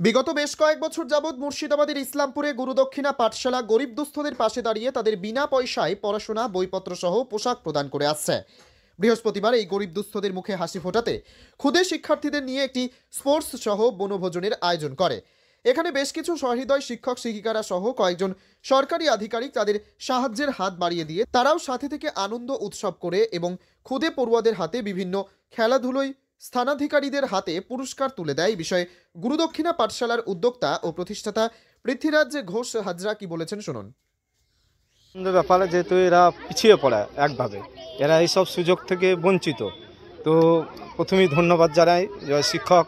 বিগত বেশ কয়েক বছর যাবৎ মুর্শিদাবাদের ইসলামপুরে গুরুদক্ষিণা পাঠশালা গরিব দুস্থদের পাশে দাঁড়িয়ে তাদের বিনা পয়সায় পড়াশোনা বইপত্র সহ পোশাক প্রদান করে আসছে। বৃহস্পতিবার এই গরিব দুস্থদের মুখে হাসি ফোটাতে ক্ষুদে শিক্ষার্থীদের নিয়ে একটি স্পোর্টস সহ বনভোজনের আয়োজন করে। এখানে বেশ কিছু সহৃদয় শিক্ষক শিক্ষিকারা সহ কয়েকজন সরকারি আধিকারিক তাদের সাহায্যের হাত বাড়িয়ে দিয়ে তারাও সাথে থেকে আনন্দ উৎসব করে এবং ক্ষুদে পড়ুয়াদের হাতে বিভিন্ন খেলাধুলোয় স্থানাধিকারীদের হাতে পুরস্কার তুলে দেয়। এই বিষয়ে গুরুদক্ষিণা পাঠশালার উদ্যোক্তা ও প্রতিষ্ঠাতা পৃথ্বীরাজ ঘোষ হাজরা কি বলেছেন শুনুন। ব্যাপারে যেহেতু এরা পিছিয়ে পড়ে একভাবে, এরা এইসব সুযোগ থেকে বঞ্চিত, তো প্রথমেই ধন্যবাদ জানাই শিক্ষক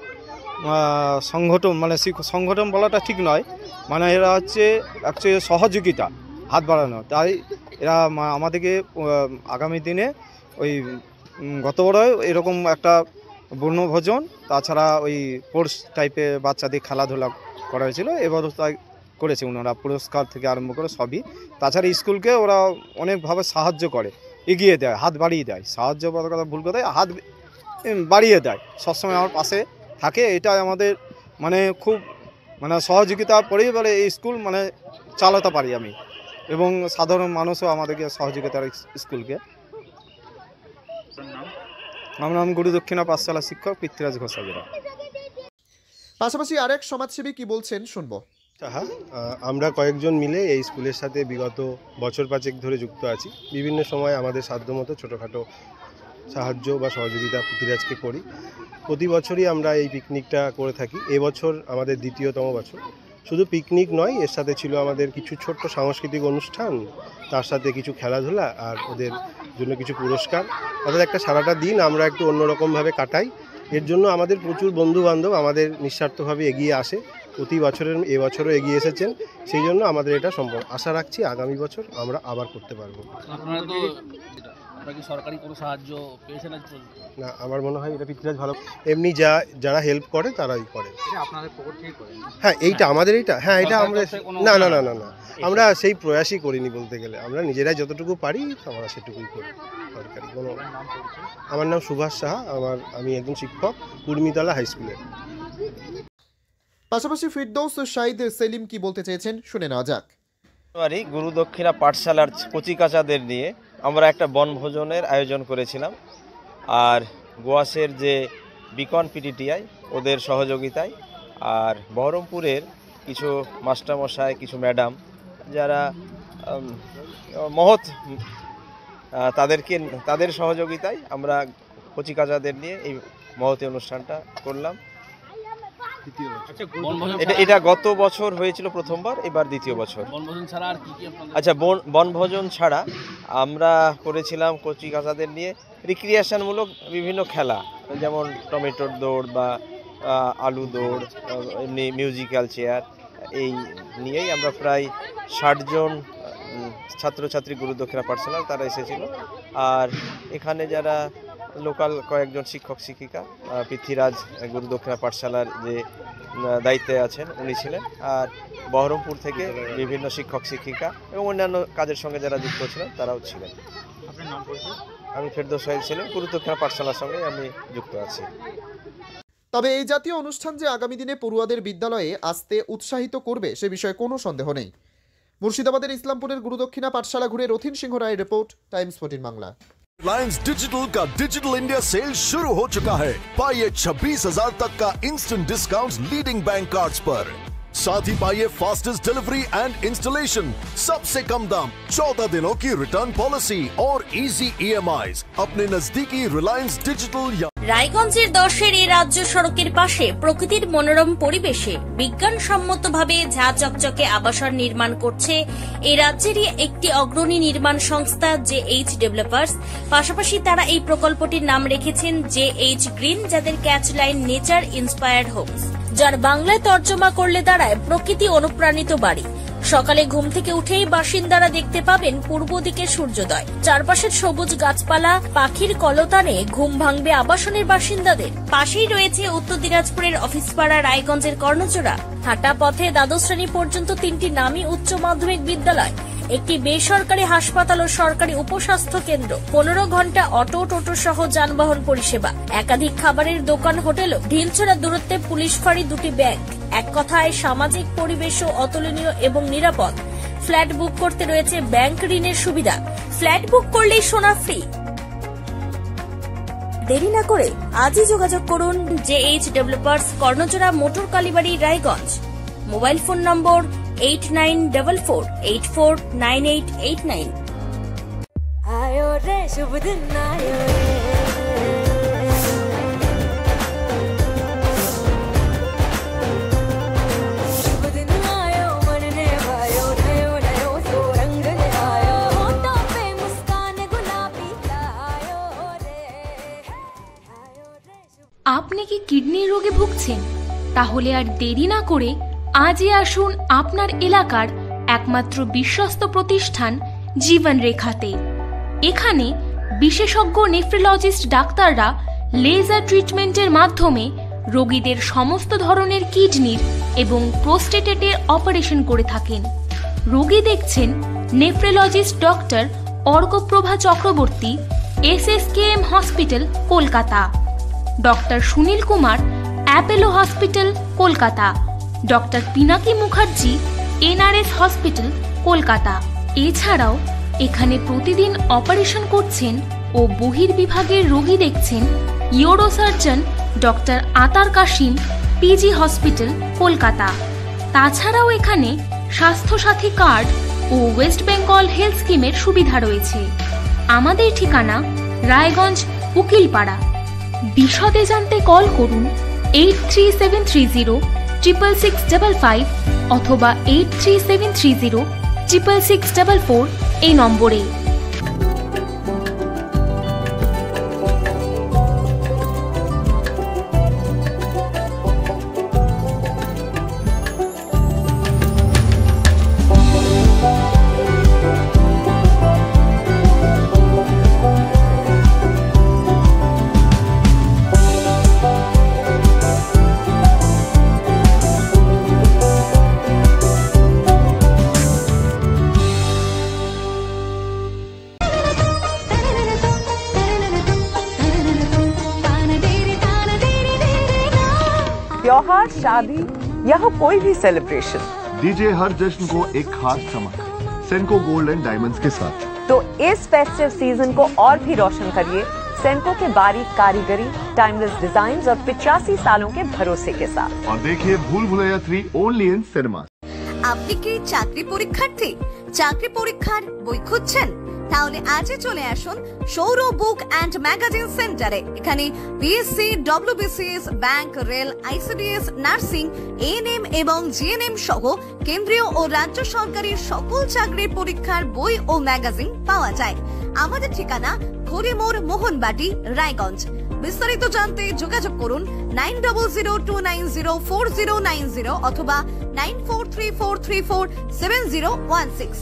সংগঠন, মানে সংগঠন বলাটা ঠিক নয়, মানে এরা হচ্ছে অ্যাকচুয়ালি সহযোগিতা হাত বাড়ানো। তাই এরা আমাদেরকে আগামী দিনে ওই গতবারও এরকম একটা বনভোজন, তাছাড়া ওই স্পোর্টস টাইপের বাচ্চাদের খেলাধুলা করা হয়েছিল, এবারও তাই করেছে ওনারা, পুরস্কার থেকে আরম্ভ করে সবই। তাছাড়া স্কুলকে ওরা অনেকভাবে সাহায্য করে, এগিয়ে দেয়, হাত বাড়িয়ে দেয়, সাহায্য বলার কথা ভুল কথায়, হাত বাড়িয়ে দেয়, সবসময় আমার পাশে থাকে। এটা আমাদের মানে খুব মানে সহযোগিতা পরেই বলে এই স্কুল মানে চালাতে পারি আমি, এবং সাধারণ মানুষও আমাদেরকে সহযোগিতা স্কুলকে। আমার নাম গুরুদক্ষিণা পাঠশালা শিক্ষক পৃথ্বীরাজ ঘোষ হাজরা। পাশাপাশি আরেক সমাজসেবী কি বলছেন শুনবো। হ্যাঁ, আমরা কয়েকজন মিলে এই স্কুলের সাথে বিগত বছর পাঁচেক ধরে যুক্ত আছি। বিভিন্ন সময় আমাদের সাধ্যমতো ছোটোখাটো সাহায্য বা সহযোগিতা পৃথ্বীরাজকে করি। প্রতি বছরই আমরা এই পিকনিকটা করে থাকি। এবছর আমাদের দ্বিতীয়তম বছর। শুধু পিকনিক নয়, এর সাথে ছিল আমাদের কিছু ছোট্ট সাংস্কৃতিক অনুষ্ঠান, তার সাথে কিছু খেলাধুলা আর ওদের জন্য কিছু পুরস্কার। অর্থাৎ একটা সারাটা দিন আমরা একটু অন্যরকমভাবে কাটাই। এর জন্য আমাদের প্রচুর বন্ধুবান্ধব আমাদের নিঃস্বার্থভাবে এগিয়ে আসে। প্রতি বছরের এবছরও এগিয়ে এসেছেন, সেই জন্য আমাদের এটা সম্ভব। আশা রাখছি আগামী বছর আমরা আবার করতে পারবো। সরকারি কোনো সাহায্য পেয়েছেন না, আমার মনে হয় এটা পৃথ্বীরাজ ভালো, এমনি যারা হেল্প করে তারাই করে। হ্যাঁ, এইটা আমাদের এইটা, হ্যাঁ এটা আমরা না না না না না আমরা সেই প্রয়াসই করিনি বলতে গেলে। আমরা নিজেরাই যতটুকু পারি আমরা সেটুকুই করি। সরকারি কোনো। আমার নাম সুভাষ সাহা, আমি একজন শিক্ষক কুর্মিতলা হাই স্কুলে। পাশাপাশি ফিরদৌস শাহিদ সেলিম কি বলতে চেয়েছেন শুনে নেওয়া যাক। গুরুদক্ষিণা পাঠশালার কচিকাচাদের নিয়ে আমরা একটা বনভোজনের আয়োজন করেছিলাম, আর গোয়াসের যে বিকন পিটিটিআই ওদের সহযোগিতায়, আর বহরমপুরের কিছু মাস্টারমশাই, কিছু ম্যাডাম যারা মহৎ, তাদের সহযোগিতায় আমরা কচিকাচাদের নিয়ে এই মহতী অনুষ্ঠানটা করলাম। এটা গত বছর হয়েছিল প্রথমবার, এবার দ্বিতীয় বছর। আচ্ছা, বনভোজন ছাড়া আমরা করেছিলাম কচিকাচাদের নিয়ে রিক্রিয়েশনমূলক বিভিন্ন খেলা, যেমন টমেটোর দৌড় বা আলু দৌড়, এমনি মিউজিক্যাল চেয়ার, এই নিয়েই আমরা প্রায় 60 জন ছাত্রছাত্রী গুরুদক্ষিণা পাঠশালার তারা এসেছিল। আর এখানে যারা লোকাল কয়েকজন শিক্ষক শিক্ষিকা, পৃথ্বীরাজ গুরুদক্ষিণা পাঠশালার যে দায়িত্বে আছেন উনি ছিলেন, আর বহরমপুর থেকে বিভিন্ন শিক্ষক শিক্ষিকা এবং অন্যান্য কাজের সঙ্গে যারা যুক্ত ছিলেন তারাও ছিলেন। আমি ফেরদৌস শাহিদ ছিলেন, গুরুদক্ষিণা পাঠশালার সঙ্গে আমি যুক্ত আছি। তবে এই জাতীয় অনুষ্ঠান যে আগামী দিনে পড়ুয়াদের বিদ্যালয়ে আসতে উৎসাহিত করবে সে বিষয়ে কোনো সন্দেহ নেই। মুর্শিদাবাদের ইসলামপুরের গুরুদক্ষিণা পাঠশালা ঘুরে রথিন সিংহ রায়ের report, times 14 Bangla. Reliance digital का डिजिटल इंडिया सेल शुरू हो चुका है। पाइए 26,000 तक का instant discount leading bank cards पर। साथ ही पाइए फास्टेस्ट डिलीवरी एंड इंस्टॉलेशन, सबसे कम दाम, 14 दिनों की रिटर्न पॉलिसी और इजी EMIs अपने नजदीकी रिलायंस डिजिटल। রায়গঞ্জের 10-এর এই রাজ্য সড়কের পাশে প্রকৃতির মনোরম পরিবেশে বিজ্ঞানসম্মতভাবে ঝা চকচকে আবাসন নির্মাণ করছে এই রাজ্যেরই একটি অগ্রণী নির্মাণ সংস্থা JH ডেভেলপার্স। পাশাপাশি তারা এই প্রকল্পটির নাম রেখেছেন JH গ্রিন, যাদের catch line nature inspired homes, যার বাংলায় তর্জমা করলে দাঁড়ায় প্রকৃতি অনুপ্রাণিত বাড়ি। সকালে ঘুম থেকে উঠেই বাসিন্দারা দেখতে পাবেন পূর্ব দিকে সূর্যোদয়, চারপাশের সবুজ গাছপালা, পাখির কলতানে ঘুম ভাঙবে আবাসনের বাসিন্দাদের। পাশেই রয়েছে উত্তর দিনাজপুরের অফিসপাড়া রায়গঞ্জের কর্ণচূড়া, হাঁটা পথে দ্বাদশ শ্রেণী পর্যন্ত 3টি নামী উচ্চ মাধ্যমিক বিদ্যালয় একটি বেসরকারি হাসপাতাল ও সরকারি উপস্বাস্থ্য কেন্দ্র, 15 ঘন্টা অটো, টোটো সহ যানবাহন পরিষেবা, একাধিক খাবারের দোকান, হোটেল, ঢিলছড়া দূরত্বে পুলিশ ফাঁড়ি, 2টি ব্যাংক। এক কথায় সামাজিক পরিবেশও অতুলনীয় এবং নিরাপদ। ফ্ল্যাট বুক করতে রয়েছে ব্যাংক ঋণের সুবিধা। ফ্ল্যাট বুক করলেই সোনা ফ্রি। দেরি না করে আজই যোগাযোগ করুন JH developers, Karnajora, motor Kalibari, Raiganj. Mobile phone number 8944849889। आयो रे शुभ दिन आयो रे, शुभ दिन आयो मन ने भायो, नयो नयो सो रंग ले आयो, होठों पे मुस्कान गुलाबी आयो रे, आयो रे शुभ। আপনি কি কিডনির রোগে ভুগছেন? তাহলে আর দেরি না করে আজই আসুন আপনার এলাকার একমাত্র বিশ্বস্ত প্রতিষ্ঠান জীবন রেখাতে। এখানে বিশেষজ্ঞ নেফ্রোলজিস্ট ডাক্তাররা লেজার ট্রিটমেন্টের মাধ্যমে রোগীদের সমস্ত ধরনের কিডনির এবং প্রোস্টেটের অপারেশন করে থাকেন। রোগী দেখছেন nephrologist doctor Arkaprava Chakraborty, SSKM hospital, Kolkata. Doctor Sunil Kumar, Apollo hospital, Kolkata. Doctor Pinaki Mukherjee, NRS hospital, Kolkata. এছাড়াও এখানে প্রতিদিন অপারেশন করছেন ও বহির্বিভাগের রোগী দেখছেন ইউরোসার্জন ডক্টর আতার কাশিম, PG হসপিটাল, কলকাতা। তাছাড়াও এখানে স্বাস্থ্যসাথী কার্ড ও ওয়েস্ট বেঙ্গল হেলথ স্কিমের সুবিধা রয়েছে। আমাদের ঠিকানা রায়গঞ্জ, উকিলপাড়া। বিশদে জানতে কল করুন 8373066655 অথবা 8373066644 এই নম্বরে। त्योहार, शादी या हो कोई भी सेलिब्रेशन, दीजिए हर जश्न को एक खास चमक सेंको गोल्ड एंड डायमंड्स के साथ। तो इस फेस्टिव सीजन को और भी रोशन करिए सेंको के बारीक कारीगरी, टाइमलेस डिजाइन्स और 85 सालों के भरोसे के साथ। और देखिए भूल भुलैया 3 ओनली इन सिनेमा। আপনি কি চাকরি পরীক্ষার্থী? চাকরি পরীক্ষার বই খুঁজছেন? তাহলে আজই চলে আসুন সৌর বুক অ্যান্ড ম্যাগাজিন সেন্টারে। এখানে BSc, WBCS, bank, rail, ICDS, nursing, ANM এবং GNM সহ কেন্দ্রীয় ও রাজ্য সরকারি সকল চাকরির পরীক্ষার বই ও ম্যাগাজিন পাওয়া যায়। আমাদের ঠিকানা খড়িমোড়, মোহনবাটি, রায়গঞ্জ। বিস্তারিত জানতে যোগাযোগ করুন 9002904090 অথবা 9434347016।